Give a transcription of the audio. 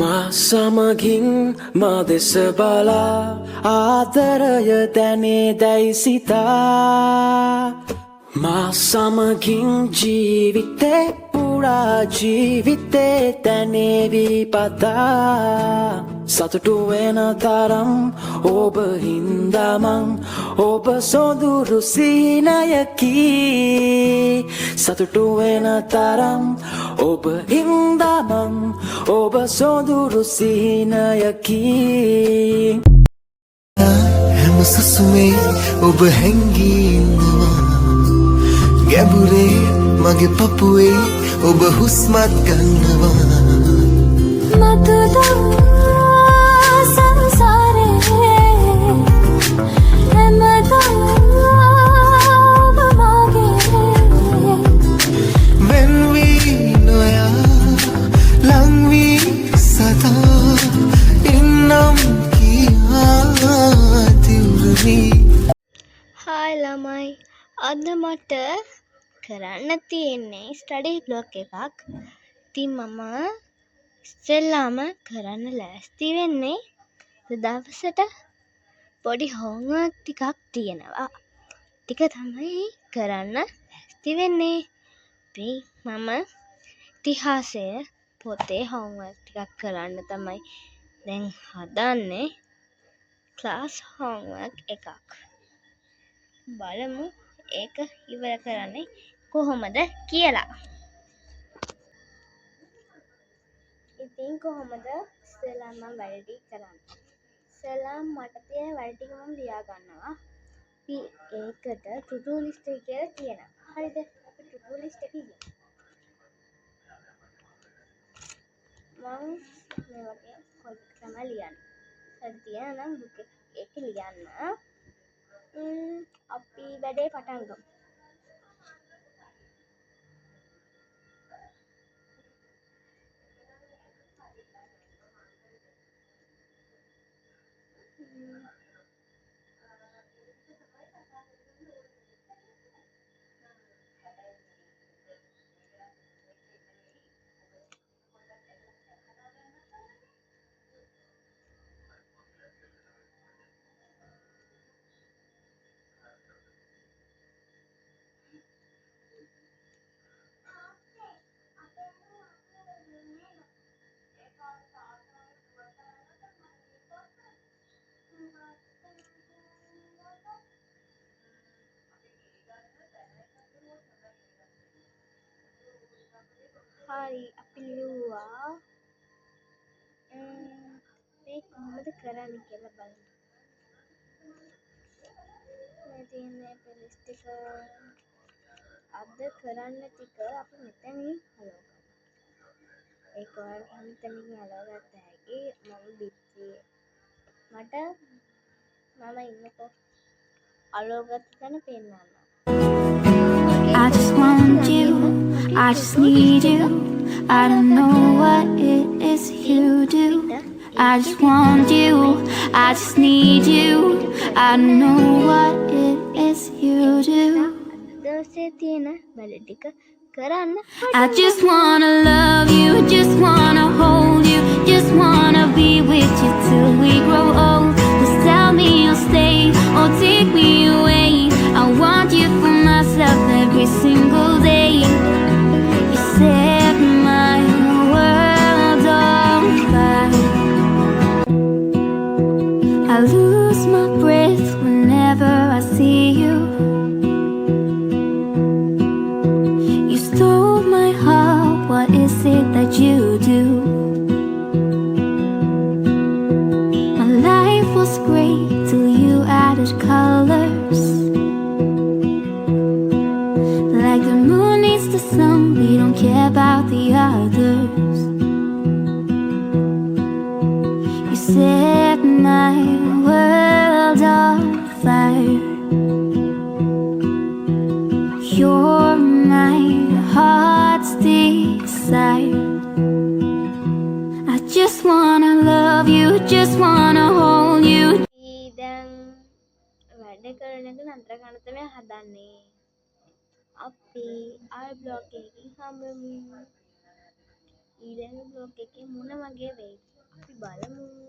මා සමගින් මා දෙස බලා ආදරය දැනේ දැයි සිතා මා සමගින් ජීවිතේ පුරා ජීවිතේ දැනේවි පතා සතුටු වෙන තරම් ඔබ හින්දාමං ඔබ සොඳුරු සිහිනයකි සතුටු වෙන තරම් ඔබ හින්දාමං ඔබ සොඳුරු සිහිනයකි හැම සසුමේ ඔබ හැංගී ඉන්නවා ගැඹුරේ මගේ පපුවේ ඔබ හුස්මත් ගන්නවා මතුදා සංසාරේ හැමදා ඔබ මගේ වෙන් වී නොයා ලං වී සදා ඉන්නම් කියා දිවුරුනි හායි ළමයි අද මට කරන්න තියෙන්නේ ස්ටඩි බ්ලොග් එකක්. ඉතින් මම ඉස්සෙල්ලාම කරන්න ලෑස්ති වෙන්නේ දවසට පොඩි හෝම්වර්ක් ටිකක් තියෙනවා. ටික තමයි කරන්න ලෑස්ති වෙන්නේ. ඉතින් මම ඉතිහාසය පොතේ හෝම්වර්ක් ටිකක් කරන්න තමයි දැන් හදන්නේ. ක්ලාස් හෝම්වර්ක් එකක්. බලමු ඒක ඉවර කරන්නේ කොහොමද කියලා. ඉතින් කොහොමද ඉස්සෙල්ලාම මම වැඩ ටික කරන්නේ. ඉස්සෙල්ලාම මට තියෙන වැඩ ටික මම ලියා ගන්නවා. ඒකට to-do list එක කියලා තියෙනවා. හරිද? අපි to-do list එක ලියමු. මම මේ වගේ කොල්ලක් තමයි ලියන්නේ. හරි තියනම් බුක් එක ලියන්න. අපි වැඩේ පටන් ගමු. හරි අපි ලියුවා. මේ කොහොමද කරන්න කියලා බලමු. මේ තියෙන ප්ලේලිස්ට් එක අද කරන්න ටික අපි මෙතනින් හලවගමු. ඒක ඔයාලට මෙතනින් හලවගත්ත හැකි මම බිත්තියේ මට මම ඉන්නකෝ අලෝගත් තැන පෙන්නන්න. I just want you, I just need you. I don't know what it is you do. I just want you, I just need you. I don't know what it is you do. දවසේ තියෙන වැඩ ටික කරන්න. I just wanna love you, just wanna hold you, just wanna be with you till we grow old. Just tell me you'll stay or take me away. I want you for myself every single day. You set my world on fire. I lose my breath whenever I see you. You stole my heart, what is it that you do? My life was great till you added colors. Like the moon needs the sun, we don't care about the others. You set my world on fire. You're my heart's desire. I just wanna love you, just wanna hold you. දැන් වැඩ කරන එක නතර කරන්න තමයි හදන්නේ. අපි ආයි බ්ලොග් එකකින් හම්බෙමු. ඊළඟ බ්ලොග් එකේ මොන වගේ වෙයිද අපි බලමු.